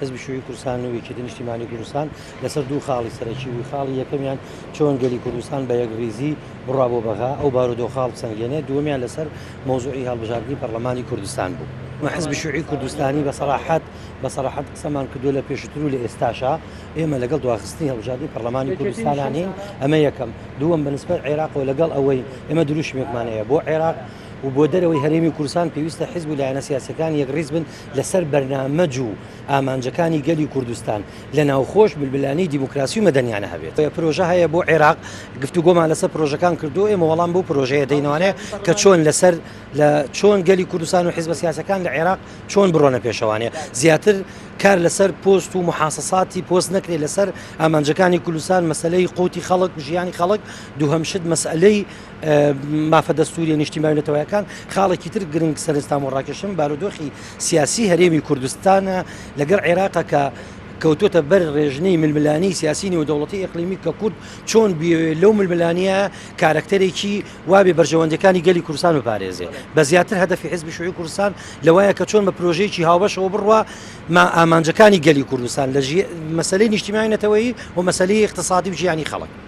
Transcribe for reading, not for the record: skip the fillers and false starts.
حزبی شیوعی کوردستان و یەکێتی نیشتیمانی کوردستان لەسەر دوو خاڵی سەرەکی و خاڵی یەکەمیان چۆن گەلی کوردستان بە یەکڕێزی بڕوا بۆ بەغا ئەو بارودۆ خاڵ بسەنگێنێ، دووەمیان لەسەر مۆزوعی هەڵبژاردننی پەرلەمانی کوردستان بوو. حزبی شیوعی کوردستانی بەسەراحەت قسەمان کردووە لە پێشتر و لە ئێستاشا ئێمە لەگەڵ دواخستنی هەڵبژاردننی پەرلەمانی کوردستانان هین. ئەمە یەکەم. دووەم بەنسبەت عێراقەوە لەگەڵ ئەوەی ئێمە دروشمێکمانەیە بۆ عێراق و بۆ دەرەوەی هەرێمی کوردستان پێویستە حزب و لایەنە سیاسەکان یەکڕێز بن لەسەر بەرنامەج و ئامانجەکانی گەلی کوردستان لە ناوخۆش بلبلانی دیموکراسی و مەدەنیانە هەبێت. پرۆژە هەیە بۆ عێراق، گفتوگۆمان لەسەر پرۆژەکان کردو، ئێمە وەڵام بۆ پرۆژەیە دەینەوانەیە کە چۆن لەسەر چۆن گەلی کوردستان و حزب سیاسەکان لە عێراق چۆن بڕۆنە پێشەوانێ، زیاتر کار لەسەر پۆست و محاسەساتی پۆست نەکرێت لەسەر ئامانجەکانی کوردستان، مەسەلەی قوتی خەڵک و ژیانی خەڵک، دووهەمشت مەسئلەی مافە دەستوری نیشتیمانی نەتەوەیەکان. خاڵێکی تر گرنگ سەرنجام و ڕاکێشم بارودۆخی سیاسی هەرێمی کوردستانە لەگەڵ عێراقە کە کەوتۆتە بەر ڕێژنەی ململانی سیاسی نێودەوڵەتی ئیقلیمی کە کورد چۆن لەو ململانیە کارکتەرێکی وابێ بەرژەوەندەکانی گەلی کوردستان بپارێزێ. بە زیاتر هەدەفی حزبی شیوعی کوردستان لەوایە کە چۆن بە پرۆژەیەکی هاوبەشەوە بڕوا ئامانجەکانی گەلی کوردستان لە مەسەلەی نیشتیمانی نەتەوەیی و مەسەلەی اقتصادی و ژیانی خەڵک.